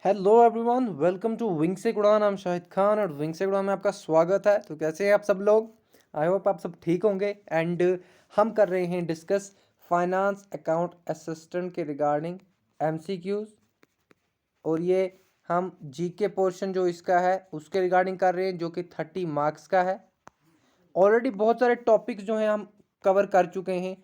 Hello everyone, welcome to wing से उड़ान। I'm Shahid Khan और विंग से उड़ान में आपका स्वागत है। तो कैसे हैं आप सब लोग? आई होप आप सब ठीक होंगे। एंड हम कर रहे हैं डिस्कस फाइनेंस अकाउंट असिस्टेंट के रिगार्डिंग एमसीक्यूज। और ये हम जीके पोर्शन जो इसका है उसके रिगार्डिंग कर रहे हैं, जो कि 30 मार्क्स का है। ऑलरेडी बहुत सारे टॉपिक्स जो हैं हम कवर कर चुके हैं।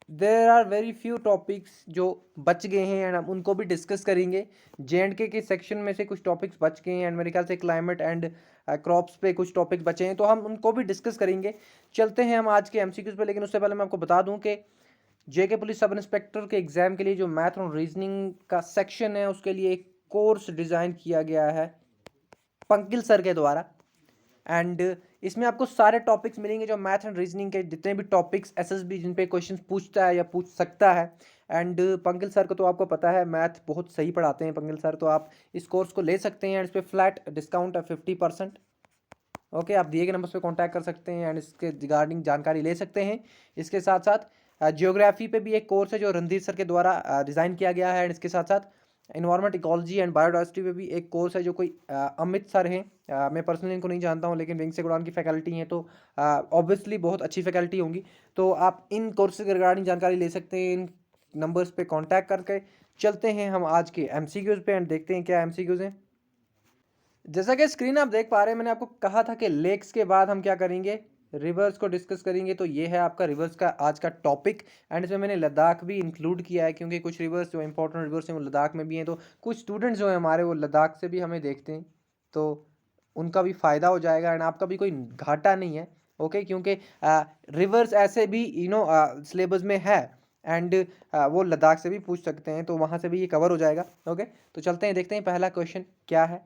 There are very few topics जो बच गए हैं एंड हम उनको भी डिस्कस करेंगे। जे के सेक्शन में से कुछ टॉपिक्स बच गए हैं एंड मेरे ख्याल से क्लाइमेट एंड क्रॉप्स पे कुछ टॉपिक्स बचे हैं, तो हम उनको भी डिस्कस करेंगे। चलते हैं हम आज के एमसीक्यूज पे, लेकिन उससे पहले मैं आपको बता दूं कि जेके पुलिस सब इंस्पेक्टर के एग्जाम के लिए जो मैथ और रीजनिंग का सेक्शन है उसके लिए एक कोर्स डिज़ाइन किया गया है पंकिल सर के द्वारा। एंड इसमें आपको सारे टॉपिक्स मिलेंगे जो मैथ एंड रीजनिंग के जितने भी टॉपिक्स एसएसबी जिन पे क्वेश्चंस पूछता है या पूछ सकता है। एंड पंकिल सर को तो आपको पता है मैथ बहुत सही पढ़ाते हैं पंकिल सर, तो आप इस कोर्स को ले सकते हैं एंड इस पर फ्लैट डिस्काउंट है 50%। ओके, आप दिए गए नंबर पे कांटेक्ट कर सकते हैं एंड इसके रिगार्डिंग जानकारी ले सकते हैं। इसके साथ साथ जियोग्राफी पे भी एक कोर्स है जो रणधीर सर के द्वारा डिज़ाइन किया गया है एंड इसके साथ साथ इन्वायरमेंट इकोलॉजी एंड बायोडाइवर्सिटी पे भी एक कोर्स है जो कोई अमित सर हैं। मैं पर्सनली इनको नहीं जानता हूँ, लेकिन विंग से उड़ान की फैकल्टी हैं, तो ऑब्वियसली बहुत अच्छी फैकल्टी होंगी। तो आप इन कोर्स के रिगार्डिंग जानकारी ले सकते हैं इन नंबर्स पे कांटेक्ट करके। चलते हैं हम आज के एमसीक्यूज पे एंड देखते हैं क्या एमसीक्यूज हैं। जैसा कि स्क्रीन आप देख पा रहे हैं, मैंने आपको कहा था कि लेक्स के बाद हम क्या करेंगे, रिवर्स को डिस्कस करेंगे। तो ये है आपका रिवर्स का आज का टॉपिक एंड इसमें मैंने लद्दाख भी इंक्लूड किया है, क्योंकि कुछ रिवर्स जो इंपॉर्टेंट रिवर्स हैं वो लद्दाख में भी हैं। तो कुछ स्टूडेंट्स जो हैं हमारे वो लद्दाख से भी हमें देखते हैं, तो उनका भी फ़ायदा हो जाएगा एंड आपका भी कोई घाटा नहीं है। ओके, क्योंकि रिवर्स ऐसे भी सिलेबस में है एंड वो लद्दाख से भी पूछ सकते हैं, तो वहाँ से भी ये कवर हो जाएगा। ओके, तो चलते हैं देखते हैं पहला क्वेश्चन क्या है।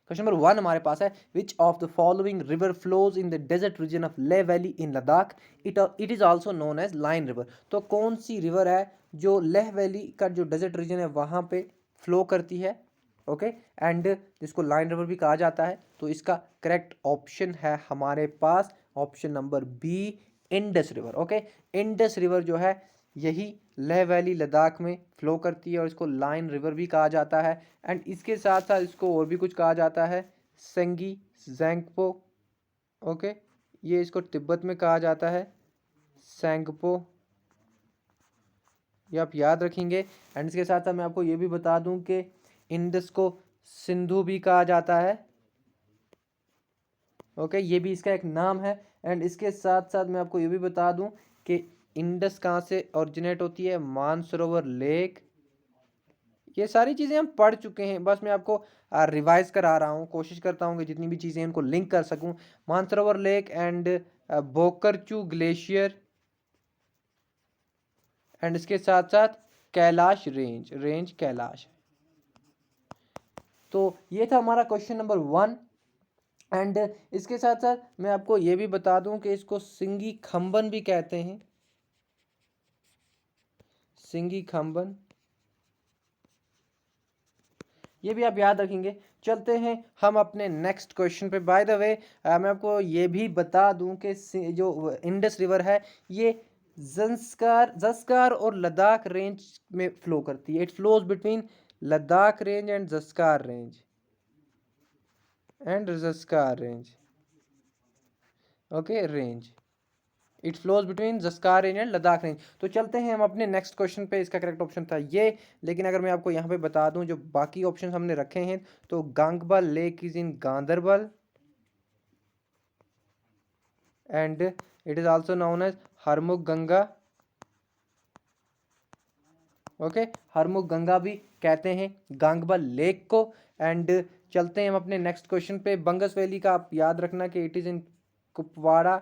क्वेश्चन नंबर 1 हमारे पास है, which of the following river flows in the desert region of Leh valley in Ladakh, it is also known as lion river. तो कौन सी रिवर है जो लेह वैली का जो डेजर्ट रीजन है वहाँ पे फ्लो करती है? ओके, एंड जिसको लाइन रिवर भी कहा जाता है। तो इसका करेक्ट ऑप्शन है हमारे पास option number B, Indus river. Okay, Indus river जो है यही लेह वैली लद्दाख में फ्लो करती है और इसको लाइन रिवर भी कहा जाता है। एंड इसके साथ साथ इसको और भी कुछ कहा जाता है, सेंगी जैंगपो। ओके, ये इसको तिब्बत में कहा जाता है सेंगपो, ये आप याद रखेंगे। एंड इसके साथ साथ मैं आपको ये भी बता दूं कि इंडस को सिंधु भी कहा जाता है। ओके, ये भी इसका एक नाम है। एंड इसके साथ साथ मैं आपको ये भी बता दूं कि इंडस कहाँ से ओरिजिनेट होती है, मानसरोवर लेक। ये सारी चीज़ें हम पढ़ चुके हैं, बस मैं आपको रिवाइज करा रहा हूँ, कोशिश करता हूँ कि जितनी भी चीज़ें उनको लिंक कर सकूँ। Mansarovar lake and Bokharchu glacier and इसके साथ साथ कैलाश रेंज कैलाश। तो ये था हमारा क्वेश्चन नंबर 1। एंड इसके साथ साथ मैं आपको ये भी बता दूं कि इसको सिंगी खंबन भी कहते हैं, सिंगी खंबन, ये भी आप याद रखेंगे। चलते हैं हम अपने नेक्स्ट क्वेश्चन पे। बाय द वे मैं आपको ये भी बता दूं कि जो इंडस रिवर है ये जस्कार और लद्दाख रेंज में फ्लो करती है। It flows between Ladakh range and Zanskar range okay range, it flows between Zanskar range and Ladakh range. तो चलते हैं हम अपने नेक्स्ट क्वेश्चन पे। इसका करेक्ट ऑप्शन था ये, लेकिन अगर मैं आपको यहाँ पे बता दूं जो बाकी ऑप्शन हमने रखे हैं, तो Gangabal lake is in Ganderbal and it is also known as Harmukh Ganga. Okay, Harmukh Ganga भी कहते हैं गांगबल लेक को। एंड चलते हैं हम अपने नेक्स्ट क्वेश्चन पे। बंगस वैली का आप याद रखना कि इट इज इन कुपवाड़ा,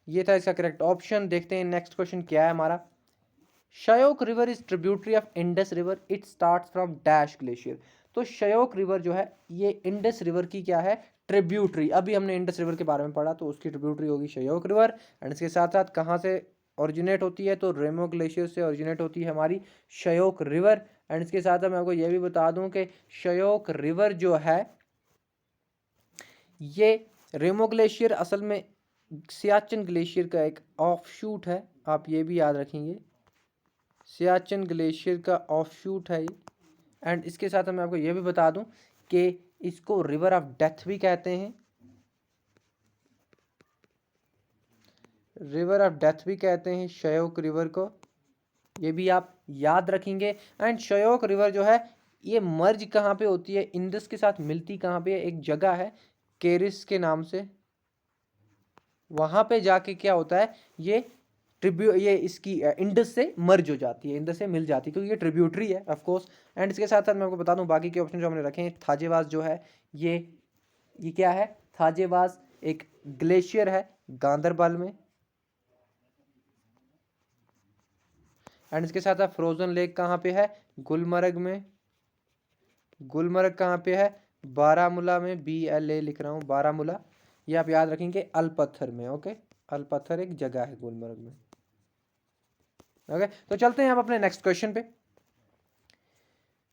ये था इसका करेक्ट ऑप्शन। देखते हैं नेक्स्ट क्वेश्चन क्या है हमारा। Shyok river is tributary of Indus river, it starts from dash glacier. तो शयोक रिवर जो है ये इंडस रिवर की क्या है, ट्रिब्यूटरी। अभी हमने इंडस रिवर के बारे में पढ़ा, तो उसकी ट्रिब्यूटरी होगी शयोक रिवर। एंड इसके साथ साथ कहाँ से ओरिजिनेट होती है, तो रेमो ग्लेशियर से ओरिजिनेट होती है हमारी शयोक रिवर। एंड इसके साथ साथ मैं आपको यह भी बता दूं कि शयोक रिवर जो है ये रेमो ग्लेशियर असल में सियाचिन ग्लेशियर का एक ऑफ शूट है, आप ये भी याद रखेंगे। सियाचिन ग्लेशियर का ऑफशूट है ये। एंड इसके साथ मैं आपको ये भी बता दूं कि इसको रिवर ऑफ डेथ भी कहते हैं, रिवर ऑफ डेथ भी कहते हैं श्योक रिवर को, ये भी आप याद रखेंगे। एंड श्योक रिवर जो है ये मर्ज कहाँ पे होती है, इंडस के साथ मिलती कहाँ पे है, एक जगह है केरिस के नाम से, वहां पे जाके क्या होता है ये इसकी इंडस से मर्ज हो जाती है, इंडस से मिल जाती है, क्योंकि ये ट्रिब्यूटरी है ऑफ कोर्स। एंड इसके साथ साथ मैं आपको बता दूं बाकी के ऑप्शन जो हमने रखे हैं, थाजेवास जो है ये क्या है, थाजेवास एक ग्लेशियर है गांधरबल में। एंड इसके साथ साथ फ्रोजन लेक कहाँ पे है, गुलमर्ग में। गुलमर्ग कहाँ पे है, बारामूला में, BLA लिख रहा हूँ, बारामूला। ये आप याद रखेंगे अलपत्थर में। ओके, अलपत्थर एक जगह है गुलमर्ग में। ओके, तो चलते हैं हम अपने नेक्स्ट क्वेश्चन पे।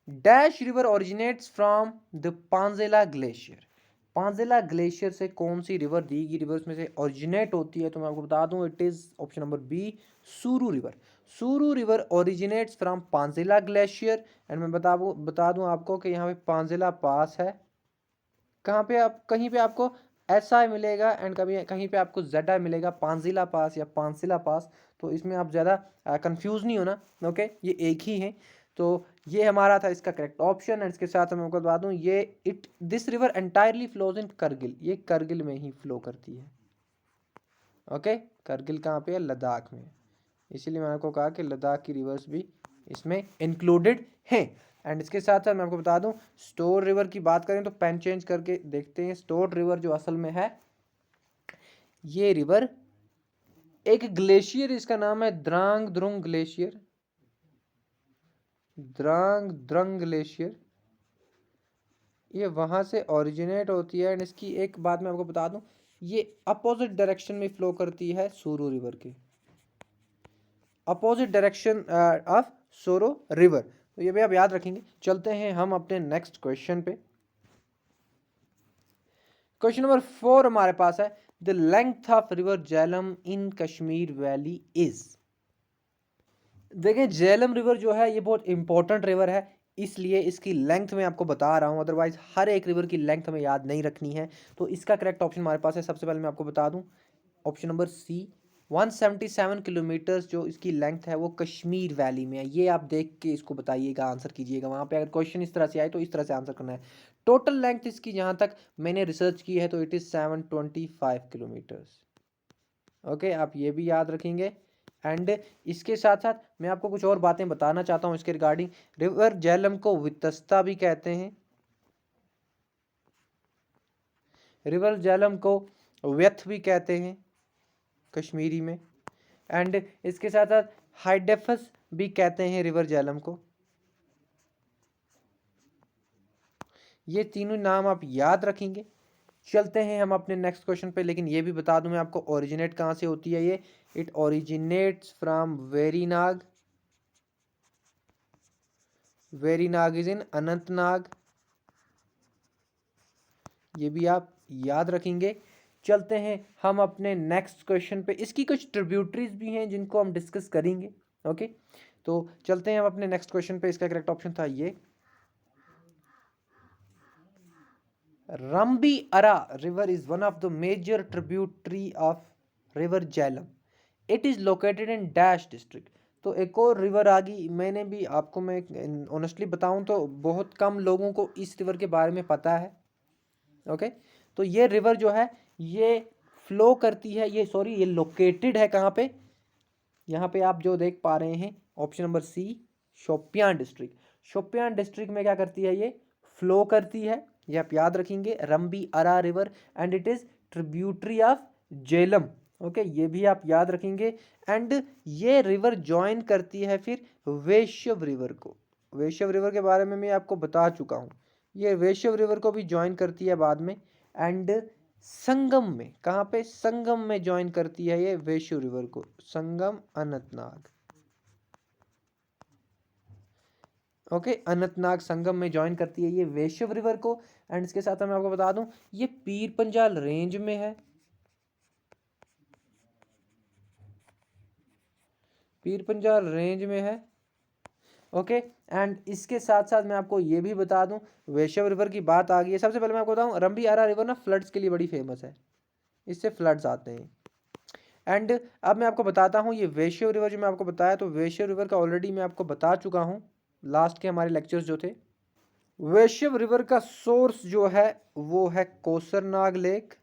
Dash river originates from the Panzella glacier. Panzella glacier से कौन सी रिवर, दी गई रिवर्स में से ओरिजिनेट होती है, तो मैं आपको बता दूं it is option number B, Suru river. Suru river originates from Panzella glacier. And मैं बता दूं आपको कि यहाँ पे पांजेला पास है, कहाँ पे आप कहीं पे आपको SI मिलेगा एंड कभी कहीं पे आपको ZI मिलेगा, पांजिला पास या पांसिला पास। तो इसमें आप ज़्यादा कंफ्यूज नहीं होना। ओके, ये एक ही है। तो ये हमारा था इसका करेक्ट ऑप्शन। एंड इसके साथ मैं आपको बता दूं ये this river entirely flows in Kargil, ये करगिल में ही फ्लो करती है। ओके, करगिल कहाँ पे है, लद्दाख में। इसीलिए मैंने आपको कहा कि लद्दाख की रिवर्स भी इसमें इंक्लूडेड हैं। एंड इसके साथ साथ मैं आपको बता दूं स्टोर रिवर की बात करें तो पेन चेंज करके देखते हैं। स्टोर रिवर जो असल में है ये रिवर एक ग्लेशियर, इसका नाम है द्रांग द्रुंग ग्लेशियर, द्रांग द्रंग ग्लेशियर, ये वहां से ओरिजिनेट होती है। एंड इसकी एक बात मैं आपको बता दूं, ये अपोजिट डायरेक्शन में फ्लो करती है सूरू रिवर के, अपोजिट डायरेक्शन ऑफ सोरो रिवर। तो ये भी आप याद रखेंगे। चलते हैं हम अपने नेक्स्ट क्वेश्चन पे। क्वेश्चन नंबर 4 हमारे पास है, the length of river Jhelum in Kashmir valley is. देखें झेलम रिवर जो है ये बहुत इंपॉर्टेंट रिवर है, इसलिए इसकी लेंथ मैं आपको बता रहा हूं, अदरवाइज हर एक रिवर की लेंथ हमें याद नहीं रखनी है। तो इसका करेक्ट ऑप्शन हमारे पास है, सबसे पहले मैं आपको बता दूं ऑप्शन नंबर सी, 177 किलोमीटर जो इसकी लेंथ है वो कश्मीर वैली में है। ये आप देख के इसको बताइएगा, आंसर कीजिएगा, वहाँ पे अगर क्वेश्चन इस तरह से आए तो इस तरह से आंसर करना है। टोटल लेंथ इसकी जहाँ तक मैंने रिसर्च की है तो इट इज़ 725 किलोमीटर्स। ओके, आप ये भी याद रखेंगे। एंड इसके साथ साथ मैं आपको कुछ और बातें बताना चाहता हूँ इसके रिगार्डिंग। रिवर झेलम को वितस्ता भी कहते हैं, रिवर झेलम को व्यथ भी कहते हैं कश्मीरी में। एंड इसके साथ साथ हाइडेफस भी कहते हैं रिवर झेलम को। ये तीनों नाम आप याद रखेंगे। चलते हैं हम अपने नेक्स्ट क्वेश्चन पे, लेकिन ये भी बता दूं मैं आपको ओरिजिनेट कहाँ से होती है ये, it originates from Verinag, Verinag is in Anantnag, ये भी आप याद रखेंगे। चलते हैं हम अपने नेक्स्ट क्वेश्चन पे, इसकी कुछ ट्रिब्यूटरीज भी हैं जिनको हम डिस्कस करेंगे। ओके, तो चलते हैं हम अपने नेक्स्ट क्वेश्चन पे। इसका करेक्ट ऑप्शन था ये, Rambiara river is one of the major tributary of river Jhelum, it is located in dash district. तो एक और रिवर आ गई, मैंने भी आपको, मैं ऑनेस्टली बताऊं तो बहुत कम लोगों को इस रिवर के बारे में पता है। ओके, तो ये रिवर जो है ये फ्लो करती है, ये लोकेटेड है कहाँ पे, यहाँ पे आप जो देख पा रहे हैं option number C, Shopian district. Shopian district में क्या करती है, ये फ्लो करती है, ये आप याद रखेंगे, रंबी अरा river. And it is tributary of Jhelum. Okay, ये भी आप याद रखेंगे। एंड ये रिवर ज्वाइन करती है फिर वेश्यव रिवर को। वेश्यव रिवर के बारे में मैं आपको बता चुका हूँ, ये वेश्यव रिवर को भी ज्वाइन करती है बाद में। एंड संगम में, कहाँ पे, संगम में ज्वाइन करती है ये वेश्यव रिवर को, संगम अनंतनाग। ओके, अनंतनाग संगम में ज्वाइन करती है ये वेश्यव रिवर को। एंड इसके साथ मैं आपको बता दूं ये पीर पंजाल रेंज में है, पीर पंजाल रेंज में है। ओके। एंड इसके साथ साथ मैं आपको ये भी बता दूं, वैशव रिवर की बात आ गई है। सबसे पहले मैं आपको बताऊं, रंबी आरा रिवर ना फ्लड्स के लिए बड़ी फेमस है, इससे फ्लड्स आते हैं। एंड अब मैं आपको बताता हूँ ये वैशव रिवर जो मैं आपको बताया, तो वैशव रिवर का ऑलरेडी मैं आपको बता चुका हूँ लास्ट के हमारे लेक्चर्स जो थे। वैशव रिवर का सोर्स जो है वो है कोसरनाग लेक।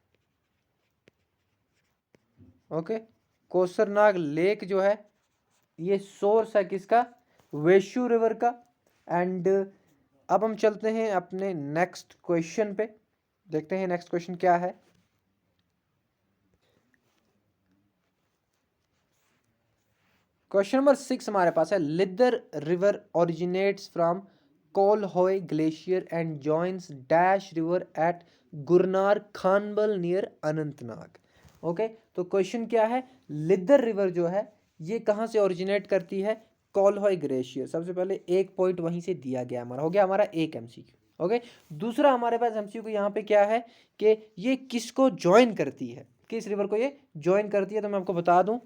ओके, कोसरनाग लेक जो है ये सोर्स है किसका, वैशु रिवर का। एंड अब हम चलते हैं अपने नेक्स्ट क्वेश्चन पे, देखते हैं नेक्स्ट क्वेश्चन क्या है। क्वेश्चन नंबर 6 हमारे पास है, Lidder river originates from Kolahoi glacier and joins dash river at Gurnar Khanabal near Anantnag. Okay, तो क्वेश्चन क्या है, लिदर रिवर जो है ये कहाँ से ओरिजिनेट करती है, कोलहोय ग्लेशियर। सबसे पहले एक पॉइंट वहीं से दिया गया, हमारा हो गया हमारा एक एमसीक्यू। ओके, दूसरा हमारे पास एमसीक्यू यहाँ पे क्या है कि ये किसको ज्वाइन करती है, किस रिवर को ये ज्वाइन करती है, तो मैं आपको बता दूं,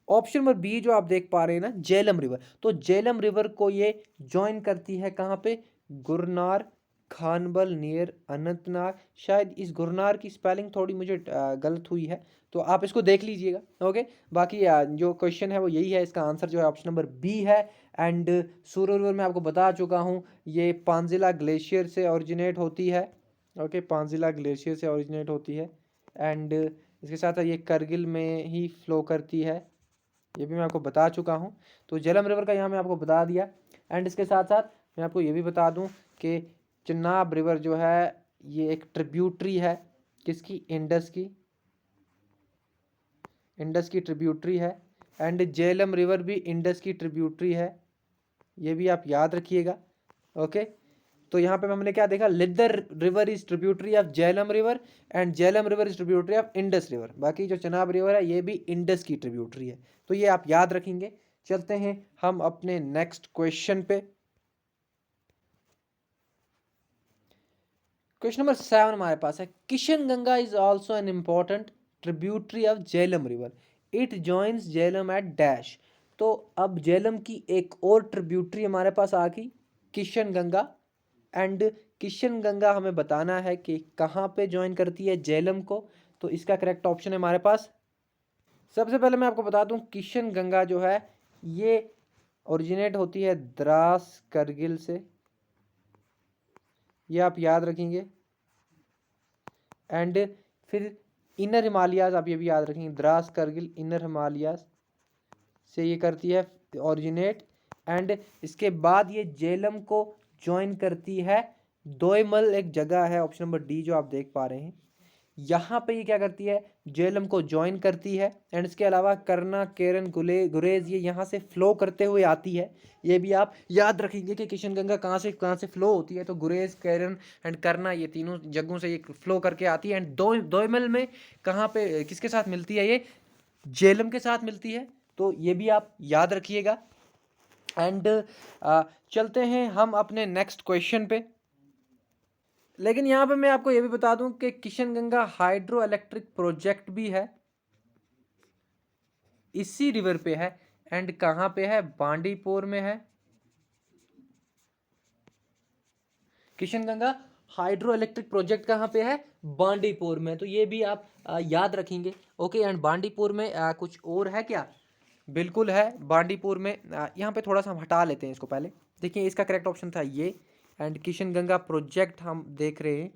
ऑप्शन नंबर बी जो आप देख पा रहे हैं ना, झेलम रिवर, तो झेलम रिवर को ये ज्वाइन करती है कहाँ पे, गुरनार खानबल नियर अनंतनाग। शायद इस गुरनार की स्पेलिंग थोड़ी मुझे गलत हुई है, तो आप इसको देख लीजिएगा। ओके, बाकी जो क्वेश्चन है वो यही है, इसका आंसर जो है ऑप्शन नंबर बी है। एंड सूरो रिवर मैं आपको बता चुका हूँ, ये पांजिला ग्लेशियर से ओरिजिनेट होती है। ओके, पांजिला ग्लेशियर से ओरिजिनेट होती है। एंड इसके साथ ये करगिल में ही फ्लो करती है, ये भी मैं आपको बता चुका हूँ। तो झेलम रिवर का यहाँ मैं आपको बता दिया। एंड इसके साथ साथ मैं आपको ये भी बता दूँ कि चेनाब रिवर जो है ये एक ट्रिब्यूटरी है किसकी, इंडस की, इंडस की ट्रिब्यूटरी है। एंड झेलम रिवर भी इंडस की ट्रिब्यूटरी है, ये भी आप याद रखिएगा। ओके, तो यहाँ पे हमने क्या देखा, Lidder river is tributary of Jhelum river and Jhelum river is tributary of Indus river. बाकी जो चेनाब रिवर है ये भी इंडस की ट्रिब्यूटरी है, तो ये आप याद रखेंगे। चलते हैं हम अपने नेक्स्ट क्वेश्चन पे। क्वेश्चन नंबर 7 हमारे पास है, Kishanganga is also an important tributary of Jhelum river, it joins Jhelum at dash. तो अब झेलम की एक और ट्रिब्यूटरी हमारे पास आ गई, किशन गंगा। एंड किशन गंगा हमें बताना है कि कहाँ पे ज्वाइन करती है झेलम को, तो इसका करेक्ट ऑप्शन है हमारे पास, सबसे पहले मैं आपको बता दूं, किशन गंगा जो है ये ओरिजिनेट होती है द्रास करगिल से, ये आप याद रखेंगे। एंड फिर इनर हिमालयाज, आप ये भी याद रखेंगे, द्रास करगिल इनर हिमालयाज से ये करती है ओरिजिनेट। एंड इसके बाद ये झेलम को ज्वाइन करती है दोयमल, एक जगह है ऑप्शन नंबर डी जो आप देख पा रहे हैं, यहाँ पे ये क्या करती है, झेलम को ज्वाइन करती है। एंड इसके अलावा करना, केरन, गुरेज ये यहाँ से फ्लो करते हुए आती है, ये भी आप याद रखेंगे कि किशन गंगा कहाँ से फ्लो होती है, तो गुरेज, केरन एंड करना ये तीनों जगहों से ये फ्लो करके आती है। एंड दोयमल में कहाँ पे किसके साथ मिलती है, ये झेलम के साथ मिलती है, तो ये भी आप याद रखिएगा। एंड चलते हैं हम अपने नेक्स्ट क्वेश्चन पे। लेकिन यहाँ पे मैं आपको ये भी बता दूं कि Kishan Ganga hydro electric project भी है, इसी रिवर पे है। एंड कहाँ पे है, बांडीपुर में है। Kishan Ganga hydro electric project कहाँ पे है, बांडीपुर में, तो ये भी आप याद रखेंगे। ओके, एंड बांडीपुर में कुछ और है क्या, बिल्कुल है बांडीपुर में। यहाँ पे थोड़ा सा हम हटा लेते हैं इसको पहले, देखिए इसका करेक्ट ऑप्शन था ये। एंड किशन गंगा प्रोजेक्ट हम देख रहे हैं,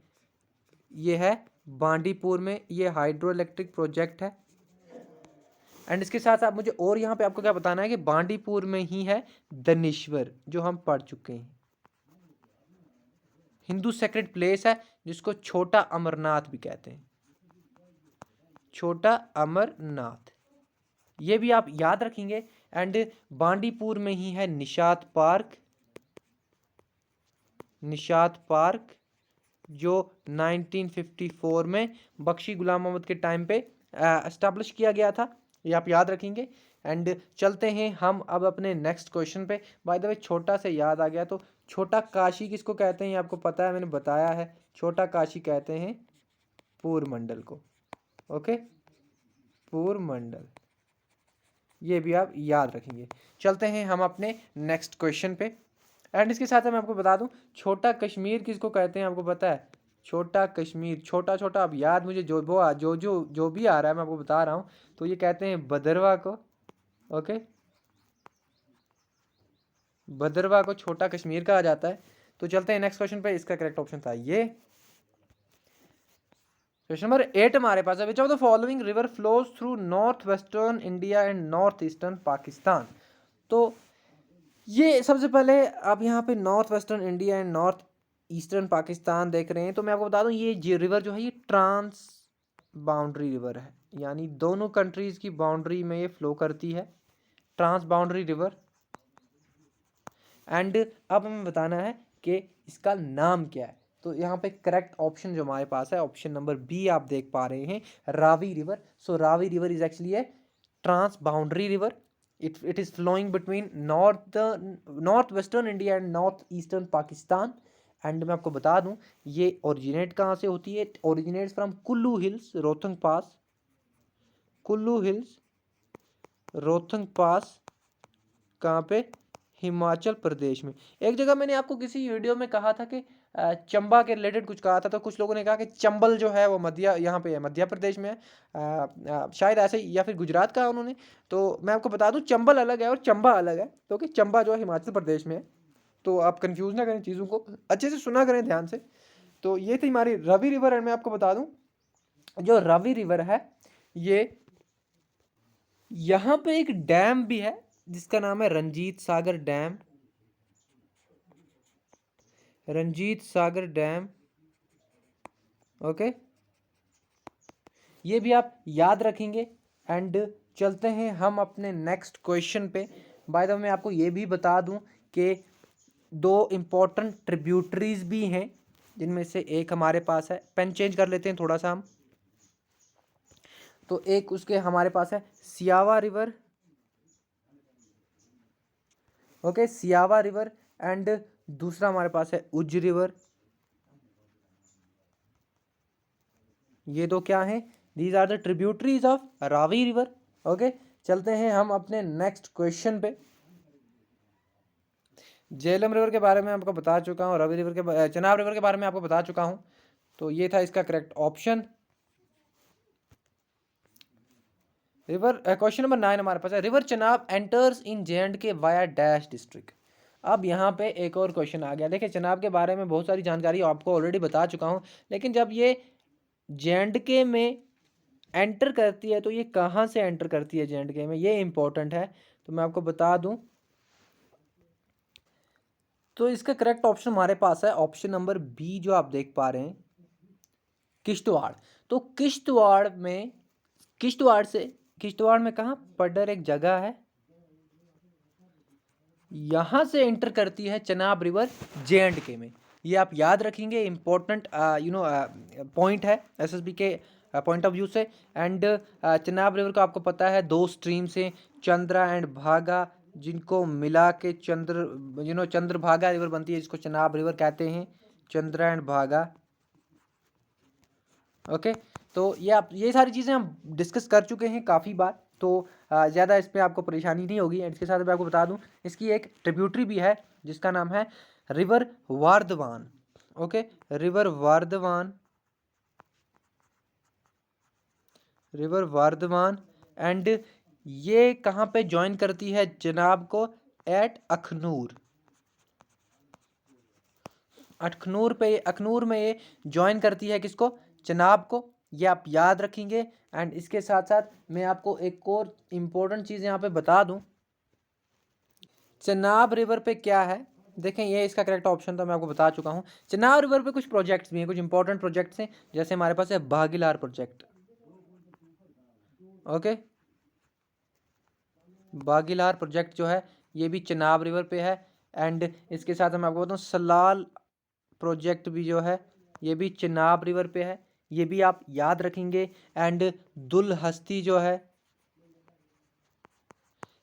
ये है बांडीपुर में, ये हाइड्रो इलेक्ट्रिक प्रोजेक्ट है। एंड इसके साथ साथ मुझे और यहाँ पे आपको क्या बताना है कि बांडीपुर में ही है दनेश्वर, जो हम पढ़ चुके हैं, हिंदू सेक्रेड प्लेस है जिसको छोटा अमरनाथ भी कहते हैं, छोटा अमरनाथ, ये भी आप याद रखेंगे। एंड बांडीपुर में ही है निशात पार्क, निशात पार्क जो 1954 में बख्शी गुलाम मोहम्मद के टाइम पे एस्टैब्लिश किया गया था, ये आप याद रखेंगे। एंड चलते हैं हम अब अपने नेक्स्ट क्वेश्चन पे। बाय द वे छोटा से याद आ गया, तो छोटा काशी किसको कहते हैं ये आपको पता है, मैंने बताया है, छोटा काशी कहते हैं पूर्व मंडल को। ओके, पूर्व मंडल। ये भी आप याद रखेंगे। चलते हैं हम अपने नेक्स्ट क्वेश्चन पे। एंड इसके साथ मैं आपको बता दूं, छोटा कश्मीर किसको कहते हैं, आपको पता है? छोटा कश्मीर, छोटा छोटा, अब याद मुझे जो भी आ रहा है मैं आपको बता रहा हूँ। तो ये कहते हैं भद्रवा को। ओके, भद्रवा को छोटा कश्मीर कहा जाता है। तो चलते हैं नेक्स्ट क्वेश्चन पे। इसका करेक्ट ऑप्शन था ये क्वेश्चन नंबर 8 हमारे पास है। Which of the following river flows through north western India and north eastern Pakistan. तो ये सबसे पहले आप यहाँ पे north western India and north eastern Pakistan देख रहे हैं। तो मैं आपको बता दूं, ये रिवर जो है ये ट्रांस बाउंड्री रिवर है, यानी दोनों कंट्रीज की बाउंड्री में ये फ्लो करती है, ट्रांस बाउंड्री रिवर। एंड अब हमें बताना है कि इसका नाम क्या है। तो यहाँ पे करेक्ट ऑप्शन जो हमारे पास है, ऑप्शन नंबर बी आप देख पा रहे हैं, Ravi river. So Ravi river is actually a transboundary river. It is flowing between north western India and north eastern Pakistan. And मैं आपको बता दूं, ये ओरिजिनेट कहाँ से होती है? Originates from Kullu hills, Rohtang pass. Kullu hills, Rohtang pass कहाँ पे? हिमाचल प्रदेश में। एक जगह मैंने आपको किसी वीडियो में कहा था कि चंबा के रिलेटेड कुछ कहा था, तो कुछ लोगों ने कहा कि चंबल जो है वो यहाँ पे है, मध्य प्रदेश में है। शायद ऐसे ही, या फिर गुजरात का उन्होंने। तो मैं आपको बता दूं, चंबल अलग है और चंबा अलग है, क्योंकि चंबा जो है हिमाचल प्रदेश में है। तो आप कंफ्यूज ना करें चीज़ों को, अच्छे से सुना करें ध्यान से। तो ये थी हमारी रवि रिवर। एंड मैं आपको बता दूं, जो रवि रिवर है ये, यहाँ पे एक डैम भी है जिसका नाम है Ranjit Sagar dam. Ranjit Sagar dam, okay, ये भी आप याद रखेंगे। एंड चलते हैं हम अपने नेक्स्ट क्वेश्चन पे। बाय द वे मैं आपको ये भी बता दूं कि दो इम्पोर्टेंट ट्रिब्यूटरीज भी हैं, जिनमें से एक हमारे पास है, पेन चेंज कर लेते हैं थोड़ा सा हम। तो एक उसके हमारे पास है सियावा river, okay, Siyawa river. And दूसरा हमारे पास है उज रिवर। ये दो क्या हैं? These are the tributaries of Ravi river. Okay, चलते हैं हम अपने नेक्स्ट क्वेश्चन पे। झेलम रिवर के बारे में आपको बता चुका हूँ, रवि रिवर के, चनाब रिवर के बारे में आपको बता चुका हूँ। तो ये था इसका correct option. River, question number 9 हमारे पास है। River Chenab enters in J&K via dash district. अब यहाँ पे एक और क्वेश्चन आ गया। देखिए, चनाब के बारे में बहुत सारी जानकारी आपको ऑलरेडी बता चुका हूँ, लेकिन जब ये J&K में एंटर करती है तो ये कहाँ से एंटर करती है J&K में, ये इंपॉर्टेंट है। तो मैं आपको बता दूं, तो इसका करेक्ट ऑप्शन हमारे पास है ऑप्शन नंबर बी, जो आप देख पा रहे हैं, किश्तवाड़। तो किश्तवाड़ में कहाँ? पडर एक जगह है, यहां से एंटर करती है चनाब रिवर J&K में। ये आप याद रखेंगे, इंपॉर्टेंट पॉइंट है SSB के पॉइंट ऑफ व्यू से। एंड चनाब रिवर को आपको पता है दो स्ट्रीम से, चंद्रा एंड भागा, जिनको मिला के चंद्रभागा रिवर बनती है, जिसको चनाब रिवर कहते हैं, चंद्रा एंड भागा। ओके, तो ये सारी चीज़ें हम डिस्कस कर चुके हैं काफ़ी बार, तो ज़्यादा इस पर आपको परेशानी नहीं होगी। एंड इसके साथ मैं आपको बता दूं, इसकी एक ट्रिब्यूटरी भी है जिसका नाम है river Wardwan. Okay, river Wardwan, river Wardwan. And ये कहाँ पे ज्वाइन करती है जनाब को? एट अखनूर। अखनूर में ये ज्वाइन करती है किसको? चनाब को। ये आप याद रखेंगे। एंड इसके साथ साथ मैं आपको एक और इम्पोर्टेंट चीज़ यहाँ पे बता दूं, चनाब रिवर पे क्या है। देखें, ये इसका करेक्ट ऑप्शन तो मैं आपको बता चुका हूँ। चनाब रिवर पे कुछ प्रोजेक्ट्स भी हैं, कुछ इंपॉर्टेंट प्रोजेक्ट्स हैं, जैसे हमारे पास है भागीलार प्रोजेक्ट। ओके, भागीलार प्रोजेक्ट जो है ये भी चनाब रिवर पे है। एंड इसके साथ मैं आपको बताऊँ, सलाल प्रोजेक्ट भी जो है ये भी चनाब रिवर पे है, ये भी आप याद रखेंगे। एंड दुल हस्ती जो है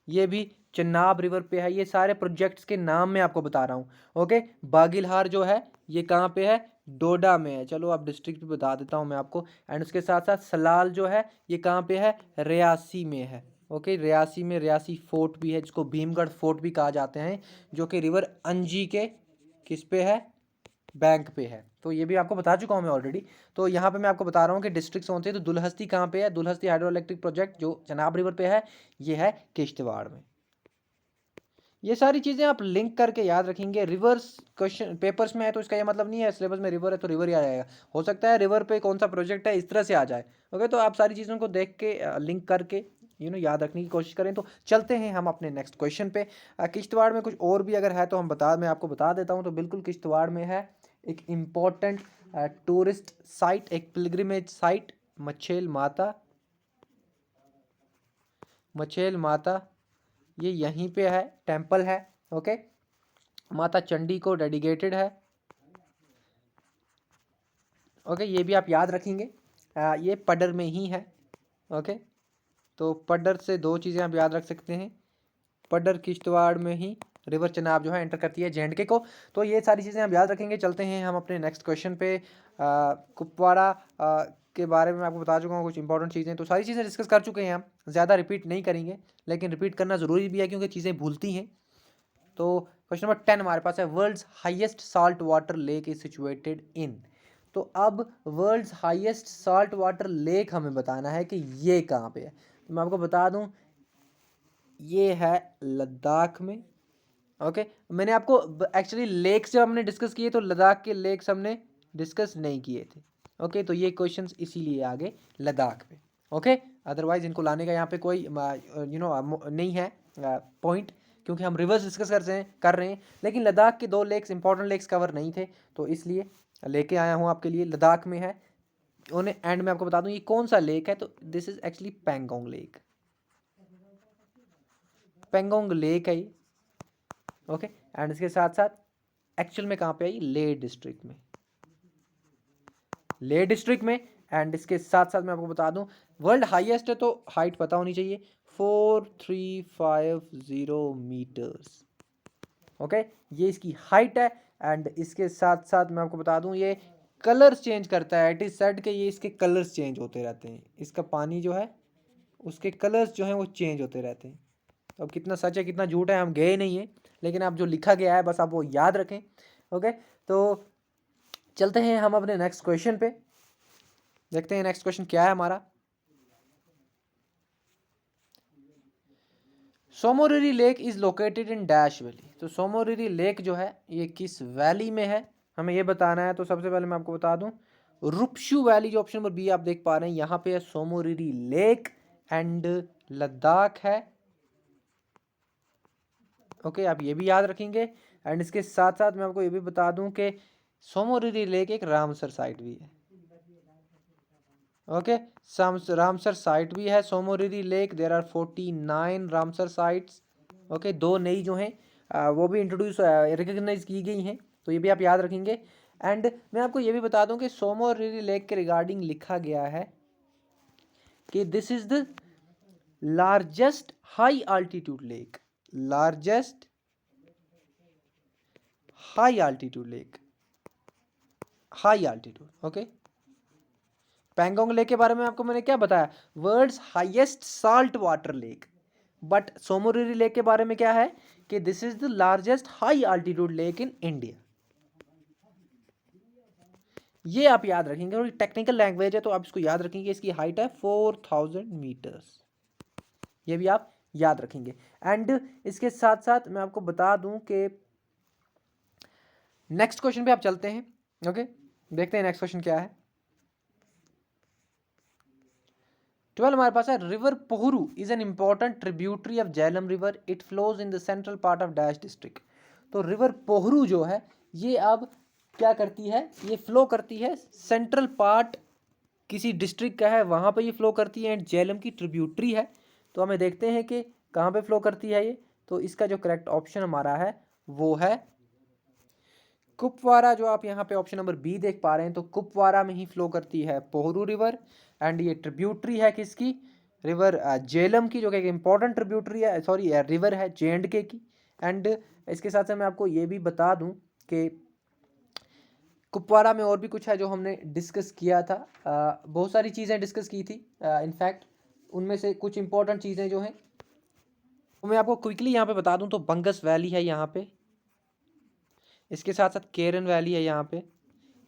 ये भी चनाब रिवर पे है। ये सारे प्रोजेक्ट्स के नाम मैं आपको बता रहा हूँ। ओके, बागिलहार जो है ये कहाँ पे है? डोडा में है। चलो अब डिस्ट्रिक्ट भी बता देता हूँ मैं आपको। एंड उसके साथ साथ सलाल जो है ये कहाँ पे है? रियासी में है। ओके, रियासी में रियासी फोर्ट भी है, जिसको भीमगढ़ फोर्ट भी कहा जाते हैं, जो कि रिवर अंजी के किस पे है, बैंक पे है। तो ये भी आपको बता चुका हूँ मैं ऑलरेडी। तो यहाँ पे मैं आपको बता रहा हूँ कि डिस्ट्रिक्ट कौन से हैं। तो दुलहस्ती कहाँ पे है, दुलहस्ती हाइड्रो इलेक्ट्रिक प्रोजेक्ट जो चनाब रिवर पे है, ये है किश्तवाड़ में। ये सारी चीज़ें आप लिंक करके याद रखेंगे। रिवर्स क्वेश्चन पेपर्स में है तो इसका ये मतलब नहीं है सिलेबस में रिवर है तो रिवर ही आ जाएगा। हो सकता है रिवर पे कौन सा प्रोजेक्ट है इस तरह से आ जाए। ओके, तो आप सारी चीज़ों को देख के लिंक करके याद रखने की कोशिश करें। तो चलते हैं हम अपने नेक्स्ट क्वेश्चन पे। किश्तवाड़ में कुछ और भी अगर है तो मैं आपको बता देता हूँ। तो बिल्कुल किश्तवाड़ में है एक इम्पॉर्टेंट टूरिस्ट साइट, एक पिलग्रिमेज साइट, मछेल माता, ये यहीं पे है, टेम्पल है। ओके, माता चंडी को डेडिकेटेड है। ओके, ये भी आप याद रखेंगे। ये पडर में ही है। ओके, तो पडर से दो चीज़ें आप याद रख सकते हैं। पडर किश्तवाड़ में ही रिवर चनाब जो है एंटर करती है जे को। तो ये सारी चीज़ें आप याद रखेंगे। चलते हैं हम अपने नेक्स्ट क्वेश्चन पे। कुपवाड़ा के बारे में आपको बता चुका हूँ कुछ इंपॉर्टेंट चीज़ें। तो सारी चीज़ें डिस्कस कर चुके हैं हम, ज़्यादा रिपीट नहीं करेंगे, लेकिन रिपीट करना ज़रूरी भी है क्योंकि चीज़ें भूलती हैं। तो क्वेश्चन नंबर 10 हमारे पास है, world's highest salt water lake is situated in. तो अब world's highest salt water lake हमें बताना है कि ये कहाँ पे है। तो मैं आपको बता दूं, ये है लद्दाख में। ओके, मैंने आपको एक्चुअली लेक्स जब हमने डिस्कस किए तो लद्दाख के लेक्स हमने डिस्कस नहीं किए थे। ओके, तो ये क्वेश्चंस इसीलिए आगे लद्दाख पे। ओके, अदरवाइज इनको लाने का यहाँ पे कोई नहीं है पॉइंट, क्योंकि हम रिवर्स डिस्कस कर रहे हैं। लेकिन लद्दाख के दो लेक्स इंपॉर्टेंट लेक्स कवर नहीं थे, तो इसलिए लेके आया हूँ आपके लिए। लद्दाख में है, उन्हें एंड में आपको बता दूँ ये कौन सा लेक है। तो this is actually Pangong lake, Pangong lake है ये। ओके, एंड इसके साथ साथ एक्चुअल में कहाँ पे आई, ले डिस्ट्रिक्ट में, ले डिस्ट्रिक्ट में। एंड इसके साथ साथ मैं आपको बता दूं वर्ल्ड हाईएस्ट है, तो हाइट पता होनी चाहिए, 4350 मीटर्स। ओके, ये इसकी हाइट है। एंड इसके साथ साथ मैं आपको बता दूं ये कलर्स चेंज करता है। इट इज सेड कि ये इसके कलर्स चेंज होते रहते हैं, इसका पानी जो है उसके कलर्स जो हैं वो चेंज होते रहते हैं। तो अब कितना सच है कितना झूठ है हम गए नहीं है, लेकिन आप जो लिखा गया है बस आप वो याद रखें। ओके, तो चलते हैं हम अपने नेक्स्ट क्वेश्चन पे, देखते हैं नेक्स्ट क्वेश्चन क्या है हमारा। Tsomoriri lake is located in dash valley. तो सोमोरिरी लेक जो है ये किस वैली में है, हमें ये बताना है। तो सबसे पहले मैं आपको बता दूं, रुपशू वैली जो ऑप्शन नंबर बी आप देख पा रहे हैं यहाँ पे है सोमोरिरी लेक, एंड लद्दाख है। ओके, आप ये भी याद रखेंगे। एंड इसके साथ साथ मैं आपको ये भी बता दूं कि सोमोरिरी लेक एक रामसर साइट भी है। ओके, रामसर साइट भी है Tsomoriri lake. There are 49 Ramsar sites. Okay, दो नई जो हैं वो भी इंट्रोड्यूस रिकग्नाइज की गई हैं, तो ये भी आप याद रखेंगे। एंड मैं आपको ये भी बता दूं कि सोमोरिरी लेक के रिगार्डिंग लिखा गया है कि this is the largest high altitude lake, largest high altitude lake, high altitude. Okay, Pangong lake के बारे में आपको मैंने क्या बताया, world's highest salt water lake. But Tsomoriri lake के बारे में क्या है कि this is the largest high altitude lake in India. ये आप याद रखेंगे, और टेक्निकल लैंग्वेज है तो आप इसको याद रखेंगे। इसकी हाइट है 4000 मीटर्स, ये भी आप याद रखेंगे। एंड इसके साथ साथ मैं आपको बता दूं कि नेक्स्ट क्वेश्चन पे आप चलते हैं। ओके, देखते हैं नेक्स्ट क्वेश्चन क्या है। 12 हमारे पास है, river Pohru is an important tributary of Jhelum river, it flows in the central part of dash district. तो रिवर पोहरू जो है ये अब क्या करती है, ये फ्लो करती है सेंट्रल पार्ट किसी डिस्ट्रिक्ट का है वहाँ पे ये फ्लो करती है, एंड झेलम की ट्रिब्यूटरी है। तो हमें देखते हैं कि कहाँ पे फ्लो करती है ये। तो इसका जो करेक्ट ऑप्शन हमारा है वो है कुपवारा, जो आप यहाँ पे ऑप्शन नंबर बी देख पा रहे हैं। तो कुपवारा में ही फ्लो करती है पोहरू रिवर, एंड ये ट्रिब्यूटरी है किसकी, रिवर झेलम की, जो कि एक इंपॉर्टेंट ट्रिब्यूटरी है, सॉरी रिवर है J&K की। एंड इसके साथ साथ मैं आपको ये भी बता दूं कि कुपवारा में और भी कुछ है जो हमने डिस्कस किया था। बहुत सारी चीज़ें डिस्कस की थी इनफैक्ट, उनमें से कुछ इंपॉर्टेंट चीज़ें जो हैं तो मैं आपको क्विकली यहाँ पे बता दूँ तो बंगस वैली है यहाँ पे, इसके साथ साथ केरन वैली है यहाँ पे,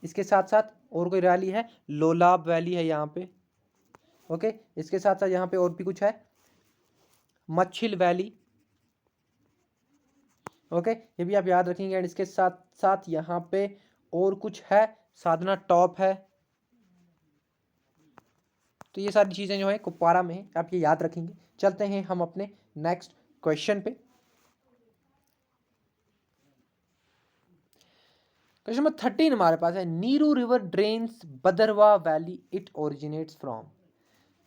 इसके साथ साथ और कोई वैली है, लोलाब वैली है यहाँ पे। ओके, इसके साथ साथ यहाँ पे और भी कुछ है, मच्छिल वैली। ओके, ये भी आप याद रखेंगे। एंड इसके साथ साथ यहाँ पे और कुछ है, साधना टॉप है। तो ये सारी चीज़ें जो है कुपवारा में है, आप ये याद रखेंगे। चलते हैं हम अपने नेक्स्ट क्वेश्चन पे। क्वेश्चन नंबर 13 हमारे पास है, Neeru river drains Bhadarwah valley it originates from.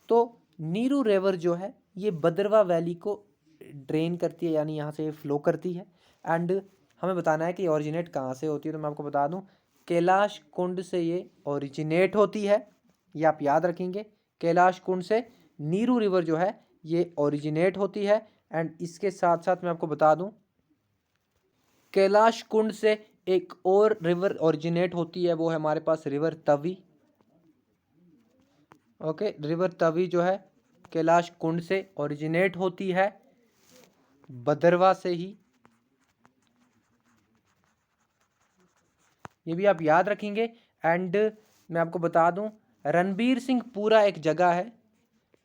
तो नीरू रिवर जो है ये बदरवा वैली को ड्रेन करती है, यानी यहाँ से फ्लो करती है। एंड हमें बताना है कि ओरिजिनेट कहाँ से होती है। तो मैं आपको बता दूँ, कैलाश कुंड से ये ओरिजिनेट होती है, ये आप याद रखेंगे। कैलाश कुंड से नीरू रिवर जो है ये ओरिजिनेट होती है। एंड इसके साथ साथ मैं आपको बता दूँ, कैलाश कुंड से एक और रिवर ओरिजिनेट होती है, वो है हमारे पास river Tawi. Okay, river Tawi जो है कैलाश कुंड से ओरिजिनेट होती है, बदरवा से ही। ये भी आप याद रखेंगे। एंड मैं आपको बता दूं, रणबीर सिंह पूरा एक जगह है,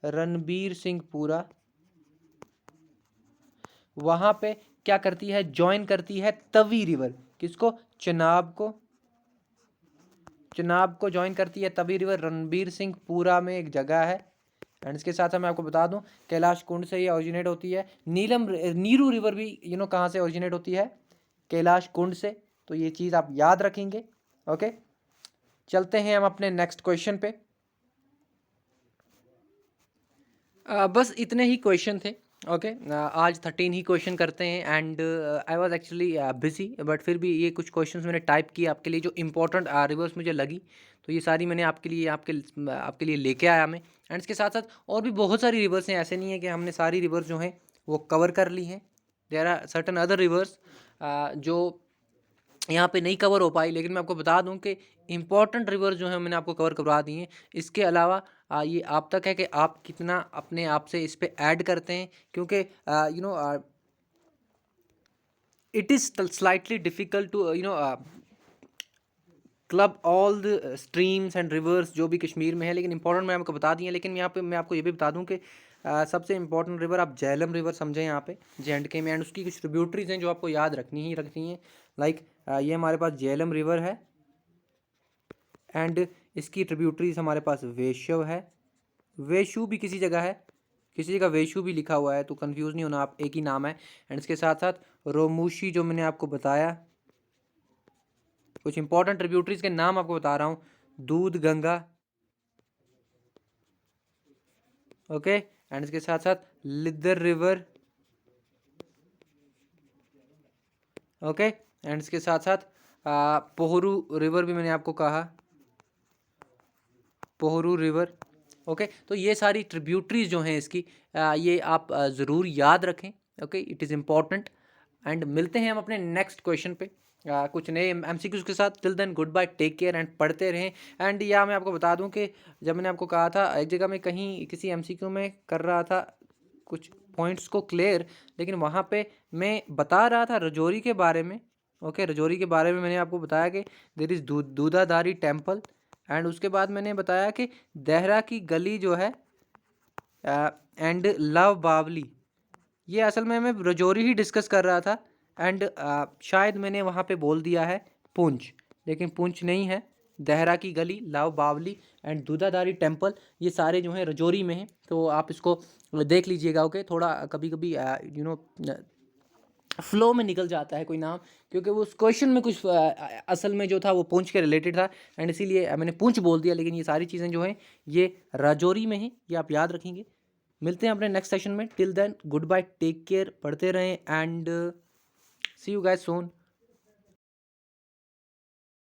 रणबीर सिंह पूरा, वहां पे क्या करती है, ज्वाइन करती है तवी रिवर। किसको? चनाब को। चनाब को ज्वाइन करती है तवी रिवर, रणबीर सिंह पूरा में एक जगह है। एंड इसके साथ साथ मैं आपको बता दूं, कैलाश कुंड से ये ओरिजिनेट होती है। नीरू रिवर भी कहाँ से ओरिजिनेट होती है? कैलाश कुंड से। तो ये चीज़ आप याद रखेंगे। ओके, चलते हैं हम अपने नेक्स्ट क्वेश्चन पे। बस इतने ही क्वेश्चन थे। ओके, आज 13 ही क्वेश्चन करते हैं। And I was actually busy, but फिर भी ये कुछ क्वेश्चंस मैंने टाइप किए आपके लिए जो इंपॉर्टेंट रिवर्स मुझे लगी, तो ये सारी मैंने आपके लिए लेके आया मैं। एंड इसके साथ साथ और भी बहुत सारी रिवर्स हैं, ऐसे नहीं है कि हमने सारी रिवर्स जो हैं वो कवर कर ली हैं। There are certain other rivers जो यहाँ पे नहीं कवर हो पाई, लेकिन मैं आपको बता दूं कि इंपॉर्टेंट रिवर जो है मैंने आपको कवर करवा दी हैं। इसके अलावा ये आप तक है कि आप कितना अपने आप से इस पे ऐड करते हैं, क्योंकि it is slightly difficult to club all the streams and rivers जो भी कश्मीर में है, लेकिन इंपॉर्टेंट मैं आपको बता दी है। लेकिन यहाँ पे मैं आपको ये भी बता दूं कि सबसे इंपॉर्टेंट रिवर आप झेलम रिवर समझें यहाँ पे J&K में। एंड उसकी कुछ ट्रिब्यूटरीज हैं जो आपको याद रखनी है। लाइक ये हमारे पास झेलम रिवर है, एंड इसकी ट्रिब्यूटरीज हमारे पास वेश्यव है, वेशु भी किसी जगह है, किसी जगह वेशु भी लिखा हुआ है, तो कंफ्यूज नहीं होना आप, एक ही नाम है। एंड इसके साथ साथ रोमूशी जो मैंने आपको बताया। कुछ इंपॉर्टेंट ट्रिब्यूटरीज के नाम आपको बता रहा हूँ, दूध गंगा। ओके, एंड इसके साथ साथ लिदर रिवर। ओके, एंड इसके साथ साथ पोहरू रिवर भी मैंने आपको कहा, पोहरू रिवर। ओके, तो ये सारी ट्रिब्यूटरीज जो हैं इसकी ये आप ज़रूर याद रखें। Okay, it is important. And मिलते हैं हम अपने नेक्स्ट क्वेश्चन पे कुछ नए MCQs के साथ। Till then goodbye, take care and पढ़ते रहें। एंड या मैं आपको बता दूं कि जब मैंने आपको कहा था एक जगह में कहीं किसी MCQ में कर रहा था कुछ पॉइंट्स को क्लियर, लेकिन वहाँ पे मैं बता रहा था रजौरी के बारे में। ओके, रजौरी के बारे में मैंने आपको बताया कि there is Dudhadhari temple. And उसके बाद मैंने बताया कि देहरा की गली जो है एंड लव बावली, ये असल में मैं रजौरी ही डिस्कस कर रहा था। एंड शायद मैंने वहाँ पे बोल दिया है पुंछ, लेकिन पुंछ नहीं है। देहरा की गली, लाव बावली एंड दूधाधारी टेम्पल, ये सारे जो हैं रजौरी में हैं। तो आप इसको देख लीजिएगा। ओके, थोड़ा कभी कभी फ्लो में निकल जाता है कोई नाम, क्योंकि वो उस क्वेश्चन में कुछ असल में जो था वो पुंछ के रिलेटेड था, एंड इसीलिए मैंने पुंछ बोल दिया। लेकिन ये सारी चीज़ें जो हैं ये राजौरी में हैं, ये आप याद रखेंगे। मिलते हैं अपने नेक्स्ट सेशन में। Till then goodbye, take care, पढ़ते रहें and see you guys soon.